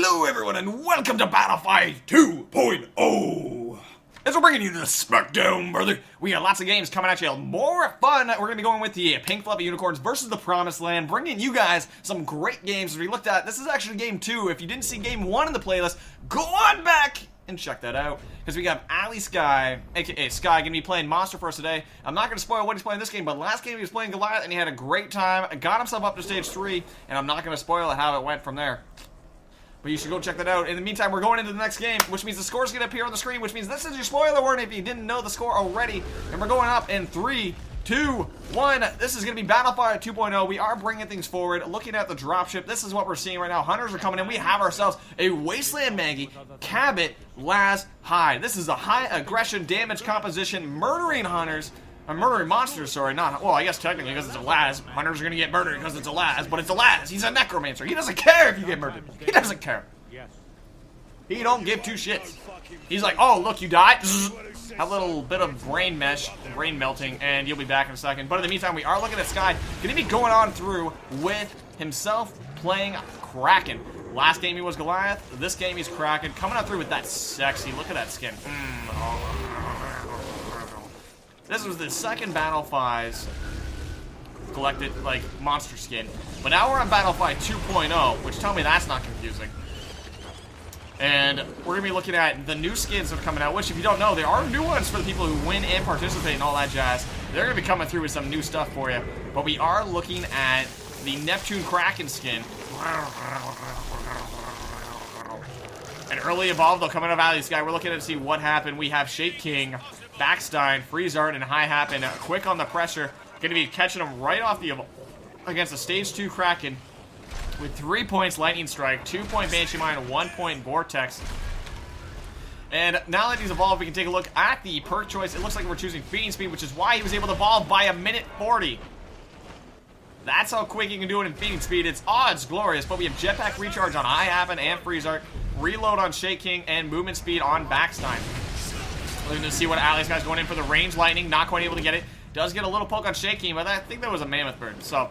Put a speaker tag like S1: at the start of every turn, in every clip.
S1: Hello everyone and welcome to Battlefield 2.0. As we're bringing you the Smackdown, brother, we got lots of games coming at you. More fun. We're going to be going with the Pink Fluffy Unicorns versus the Promised Land, bringing you guys some great games as we looked at. This is actually game 2. If you didn't see game 1 in the playlist, go on back and check that out. Because we got Ali Sky, aka Sky, going to be playing Monster for us today. I'm not going to spoil what he's playing this game, but last game he was playing Goliath and he had a great time. Got himself up to stage 3, and I'm not going to spoil how it went from there. But you should go check that out. In the meantime, we're going into the next game, which means the score's going to appear on the screen, which means this is your spoiler warning if you didn't know the score already. And we're going up in 3, 2, 1. This is going to be Battlefield 2.0. We are bringing things forward. Looking at the dropship, this is what we're seeing right now. Hunters are coming in. We have ourselves a Wasteland Maggie, Cabot, Laz, Hyde. This is a high aggression damage composition, murdering hunters. Murdering monsters, sorry, not, well, I guess technically because it's a Laz. Hunters are gonna get murdered because it's a Laz, but it's a Laz. He's a necromancer. He doesn't care if you get murdered. He doesn't care. He don't give two shits. He's like, oh, look, you died. A little bit of brain mesh, brain melting, and you'll be back in a second. But in the meantime, we are looking at Sky. Gonna be going on through with himself playing Kraken. Last game he was Goliath. This game he's Kraken. Coming on through with that sexy, look at that skin. This was the second Battlefield collected, like, monster skin. But now we're on Battlefield 2.0, which tell me that's not confusing. And we're going to be looking at the new skins that are coming out, which, if you don't know, there are new ones for the people who win and participate and all that jazz. They're going to be coming through with some new stuff for you. But we are looking at the Neptune Kraken skin. An early evolved, though, coming out of Ali Sky. We're looking to see what happened. We have Shape King, Backstein, Freezart, and High Happen quick on the pressure. Going to be catching them right off the against a Stage 2 Kraken with 3 points Lightning Strike, 2-point Banshee Mine, 1-point Vortex. And now that he's evolved, we can take a look at the perk choice. It looks like we're choosing Feeding Speed, which is why he was able to evolve by 1:40. That's how quick you can do it in Feeding Speed. It's glorious, but we have Jetpack Recharge on High Happen and Freezart, Reload on Shake King, and Movement Speed on Backstein. Looking to see what Ali's guy's going in for the range lightning. Not quite able to get it. Does get a little poke on Shaking, but I think that was a Mammoth Bird. So,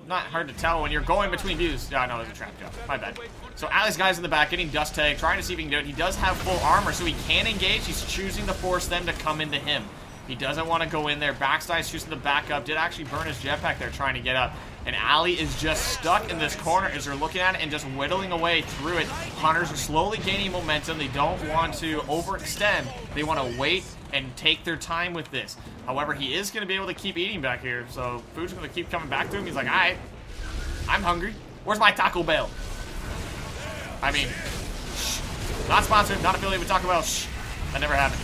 S1: not hard to tell when you're going between views. Yeah, no, there's a trap job. My bad. So, Ali's guy's in the back getting Dust Tag, trying to see if he can do it. He does have full armor, so he can engage. He's choosing to force them to come into him. He doesn't want to go in there. Backstein's choosing to back up. Did actually burn his jetpack there trying to get up. And Ali is just stuck in this corner as they're looking at it and just whittling away through it. Hunters are slowly gaining momentum. They don't want to overextend. They want to wait and take their time with this. However, he is going to be able to keep eating back here. So food's going to keep coming back to him. He's like, all right, I'm hungry. Where's my Taco Bell? I mean, shh. Not sponsored, not affiliated with Taco Bell. Shh. That never happened.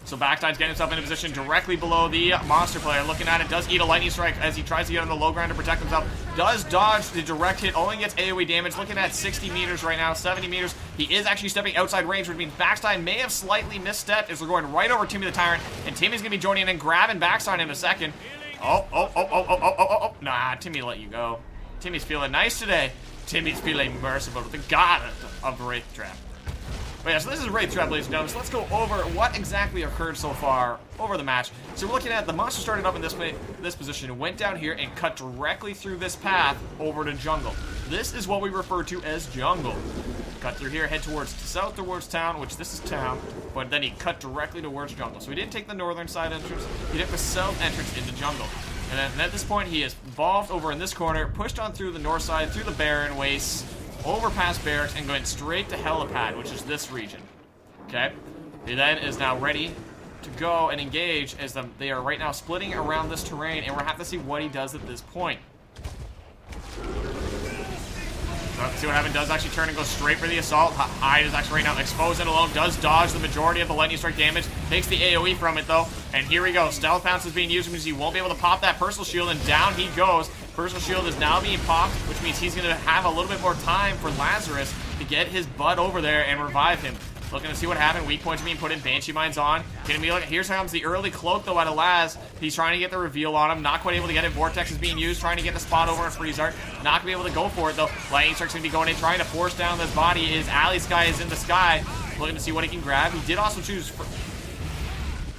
S1: So Backstein's getting himself in a position directly below the monster player. Looking at it, does eat a lightning strike as he tries to get on the low ground to protect himself. Does dodge the direct hit, only gets AoE damage. Looking at 60 meters right now, 70 meters. He is actually stepping outside range, which means Backstein may have slightly misstepped as we're going right over Timmy the Tyrant. And Timmy's going to be joining in and grabbing Backstein in a second. Oh. Nah, Timmy let you go. Timmy's feeling nice today. Timmy's feeling merciful with the god of Wraith Trap. But yeah, so this is Wraith Trap, ladies and gentlemen. So let's go over what exactly occurred so far over the match. So we're looking at the monster started up in this position, went down here, and cut directly through this path over to jungle. This is what we refer to as jungle. Cut through here, head towards south towards town, which this is town, but then he cut directly towards jungle. So he didn't take the northern side entrance, he took the south entrance into jungle. And then at this point, he is evolved over in this corner, pushed on through the north side, through the barren wastes, over past barracks, and going straight to Helipad, which is this region. Okay? He then is now ready to go and engage as they are right now splitting around this terrain, and we'll have to see what he does at this point. So let's see what happens. Does actually turn and go straight for the assault. Hyde is actually right now exposed and alone. Does dodge the majority of the lightning strike damage. Takes the AoE from it, though. And here we go. Stealth Pounce is being used, which means he won't be able to pop that personal shield, and down he goes. Personal shield is now being popped, which means he's going to have a little bit more time for Lazarus to get his butt over there and revive him. Looking to see what happened. Weak points being put in. Banshee Mines on. Gonna be like, here's how comes the early cloak though out of Laz. He's trying to get the reveal on him. Not quite able to get it. Vortex is being used. Trying to get the spot over on Freezart. Not gonna be able to go for it though. Lightning Strike's gonna be going in. Trying to force down this body. Ali Sky is in the sky. Looking to see what he can grab. He did also choose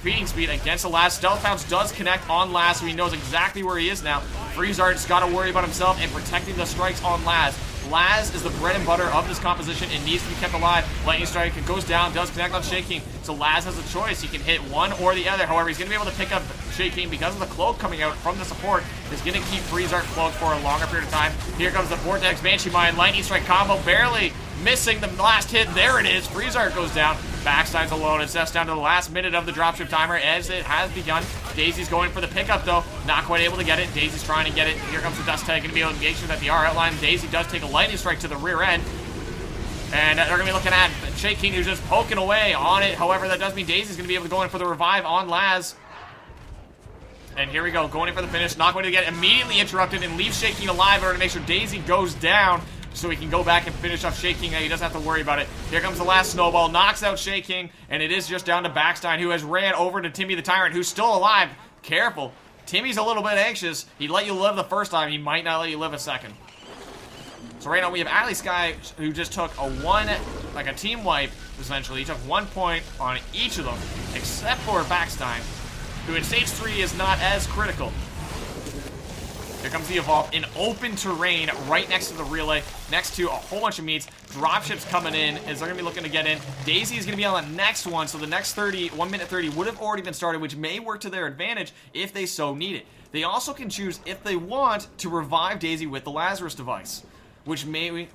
S1: Feeding Speed against the Laz. Stealth Pounce does connect on Laz, so he knows exactly where he is now. Freezart's got to worry about himself and protecting the strikes on Laz. Laz is the bread and butter of this composition and needs to be kept alive. Lightning Strike goes down, does connect on Shaking. So Laz has a choice. He can hit one or the other. However, he's going to be able to pick up Shaking because of the cloak coming out from the support. Is going to keep Freezart cloaked for a longer period of time. Here comes the Vortex Banshee Mine. Lightning Strike combo barely missing the last hit. There it is. Freezart goes down. Backstine's alone. It's just down to the last minute of the dropship timer as it has begun. Daisy's going for the pickup though. Not quite able to get it. Daisy's trying to get it. Here comes the Dust Tag. Going to be able to engage that the R outline. Daisy does take a Lightning Strike to the rear end. And they're going to be looking at Shaking, who's just poking away on it. However, that does mean Daisy's going to be able to go in for the revive on Laz. And here we go. Going in for the finish. Not going to get immediately interrupted and leave Shaking alive in order to make sure Daisy goes down, so he can go back and finish off Shaking. He doesn't have to worry about it. Here comes the last snowball. Knocks out Shaking. And it is just down to Backstein, who has ran over to Timmy the Tyrant, who's still alive. Careful. Timmy's a little bit anxious. He let you live the first time. He might not let you live a second. So right now we have Ali Sky, who just took a team wipe, essentially. He took 1 point on each of them, except for Backstein, who in stage 3 is not as critical. Here comes the Evolve in open terrain right next to the relay, next to a whole bunch of meats. Dropships coming in as they're going to be looking to get in. Daisy is going to be on the next one, so the next 1 minute 30 would have already been started, which may work to their advantage if they so need it. They also can choose, if they want, to revive Daisy with the Lazarus device, which may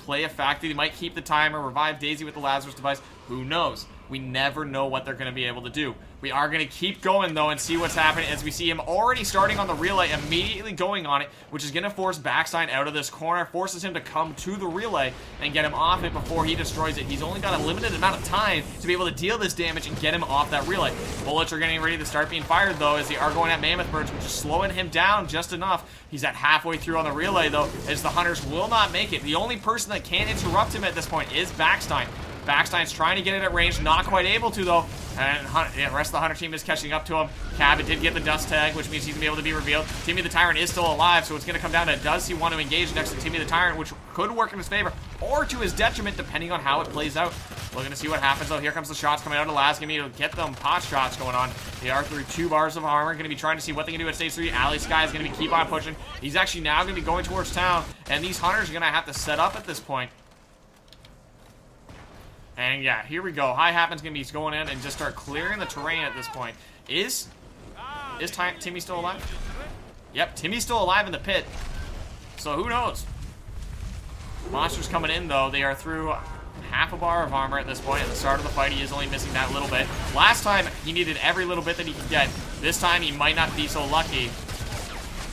S1: play a factor. They might keep the timer, revive Daisy with the Lazarus device. Who knows? We never know what they're going to be able to do. We are going to keep going, though, and see what's happening as we see him already starting on the relay, immediately going on it, which is going to force Backstein out of this corner, forces him to come to the relay and get him off it before he destroys it. He's only got a limited amount of time to be able to deal this damage and get him off that relay. Bullets are getting ready to start being fired, though, as they are going at Mammoth Birds, which is slowing him down just enough. He's at halfway through on the relay, though, as the Hunters will not make it. The only person that can interrupt him at this point is Backstein. Backstein's trying to get it at range, not quite able to, though. And the rest of the Hunter team is catching up to him. Cabot did get the Dust Tag, which means he's going to be able to be revealed. Timmy the Tyrant is still alive, so it's going to come down to, does he want to engage next to Timmy the Tyrant, which could work in his favor, or to his detriment, depending on how it plays out. Looking to see what happens, though. Here comes the shots coming out of Laz. Going to get them pot shots going on. They are through 2 bars of armor. Going to be trying to see what they can do at stage 3. Ali Sky is going to be keep on pushing. He's actually now going to be going towards town, and these Hunters are going to have to set up at this point. And yeah, here we go. High Happen's going to be going in and just start clearing the terrain at this point. Is Timmy still alive? Yep, Timmy's still alive in the pit. So who knows? Monsters coming in, though. They are through half a bar of armor at this point. At the start of the fight, he is only missing that little bit. Last time, he needed every little bit that he could get. This time, he might not be so lucky.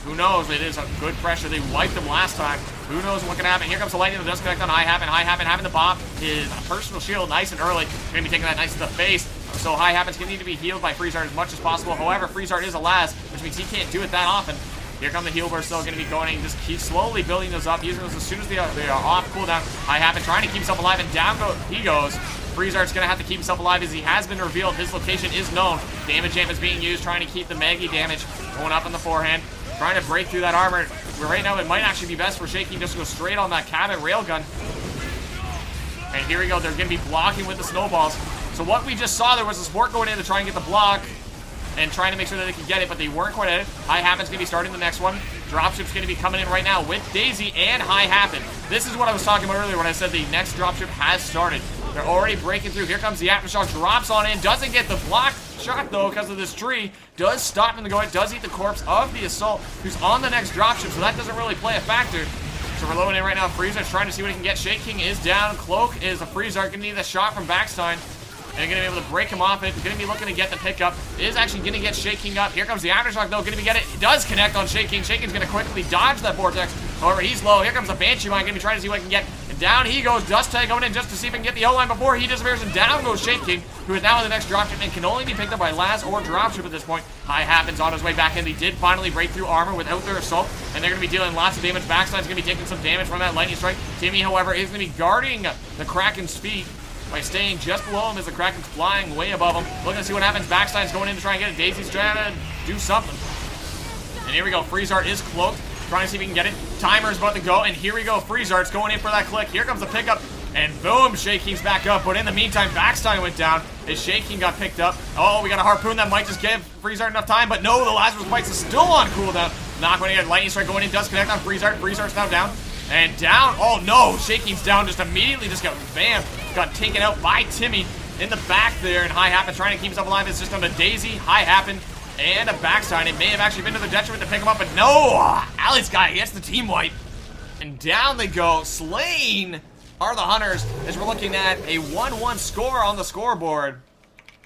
S1: Who knows? It is a good pressure. They wiped him last time. Who knows what can happen? Here comes the lightning that does connect on High Happen. High Happen having to bop his personal shield nice and early. Going to be taking that nice to the face. So High Happen's going to need to be healed by Freezart as much as possible. However, Freezart is a Laz, which means he can't do it that often. Here come the heal bursts, though, going to be going and just keep slowly building those up, using those as soon as they are off cooldown. High Happen trying to keep himself alive, and down he goes. Freezart's going to have to keep himself alive as he has been revealed. His location is known. Damage jam is being used, trying to keep the Maggie damage going up on the forehand. Trying to break through that armor. Right now, it might actually be best for Shaking just to go straight on that Cabot railgun. And here we go. They're going to be blocking with the snowballs. So what we just saw, there was a support going in to try and get the block and trying to make sure that they could get it, but they weren't quite at it. High Happen's going to be starting the next one. Dropship's going to be coming in right now with Daisy and High Happen. This is what I was talking about earlier when I said the next dropship has started. They're already breaking through. Here comes the Aftershock. Drops on in. Doesn't get the block shot, though, because of this tree. Does stop him to go in. Does eat the corpse of the Assault, who's on the next dropship, so that doesn't really play a factor. So we're loading in right now. Freezar's trying to see what he can get. Shaking is down. Cloak is a Freezar. Going to need a shot from Backstein. And going to be able to break him off it. Going to be looking to get the pickup. Is actually going to get Shaking up. Here comes the Aftershock, though. Going to be getting it. It does connect on Shaking. Shaking's going to quickly dodge that Vortex. However, he's low. Here comes the Banshee Mine. Going to be trying to see what he can get. And down he goes. Dust Tag going in just to see if he can get the O-line before he disappears. And down goes Shaking, who is now in the next dropship and can only be picked up by Laz or dropship at this point. High Happens on his way back in. They did finally break through armor without their assault. And they're going to be dealing lots of damage. Backstein's going to be taking some damage from that lightning strike. Timmy, however, is going to be guarding the Kraken's feet by staying just below him as the Kraken's flying way above him. Looking to see what happens. Backstein's going in to try and get it. Daisy's trying to do something. And here we go. Freezart is cloaked. Trying to see if he can get it. Timer's about to go. And here we go. Freezart's going in for that click. Here comes the pickup. And boom, Shaking's back up. But in the meantime, Backstein went down as Shaking got picked up. Oh, we got a harpoon that might just give Freezart enough time. But no, the Lazarus Bites is still on cooldown. Not going to get Lightning Strike going in. Does connect on Freezart. Freezart's now down. And down. Oh no, Shaking's down just immediately. Just got bam. Got taken out by Timmy in the back there. And High Happen trying to keep himself alive. It's just on the Daisy. High Happen and a backstine. It may have actually been to the detriment to pick him up, but no. Alley's guy gets the team wipe. And down they go. Slain are the Hunters as we're looking at a 1-1 score on the scoreboard.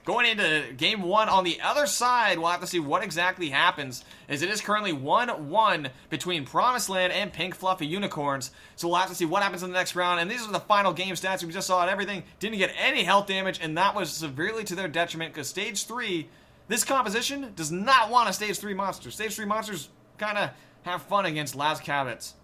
S1: Going into game 1 on the other side, we'll have to see what exactly happens, as it is currently 1-1 between Promised Land and Pink Fluffy Unicorns. So we'll have to see what happens in the next round, and these are the final game stats. We just saw it, everything. Didn't get any health damage, and that was severely to their detriment, because Stage 3, this composition does not want a Stage 3 monster. Stage 3 monsters kind of have fun against Laz Kavitz.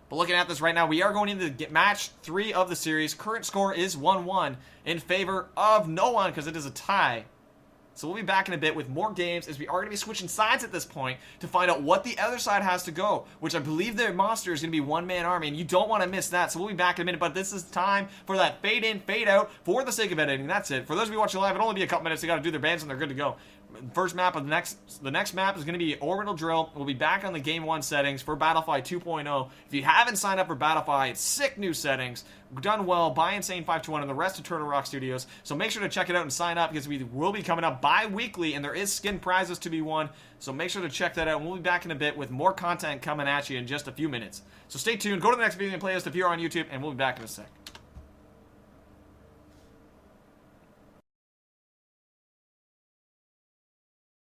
S1: But looking at this right now, we are going into match 3 of the series. Current score is 1-1 in favor of no one because it is a tie. So we'll be back in a bit with more games as we are going to be switching sides at this point to find out what the other side has to go, which I believe their monster is going to be one-man army, and you don't want to miss that. So we'll be back in a minute, but this is time for that fade in, fade out for the sake of editing. That's it. For those of you watching live, it'll only be a couple minutes. They got to do their bands and they're good to go. First map of the next map is going to be Orbital Drill. We'll be back on the Game 1 settings for Battlefy 2.0. If you haven't signed up for Battlefy, it's sick new settings. Done well by Insane521 and the rest of Turtle Rock Studios. So make sure to check it out and sign up because we will be coming up bi-weekly and there is skin prizes to be won. So make sure to check that out and we'll be back in a bit with more content coming at you in just a few minutes. So stay tuned. Go to the next video and playlist if you're on YouTube and we'll be back in a sec.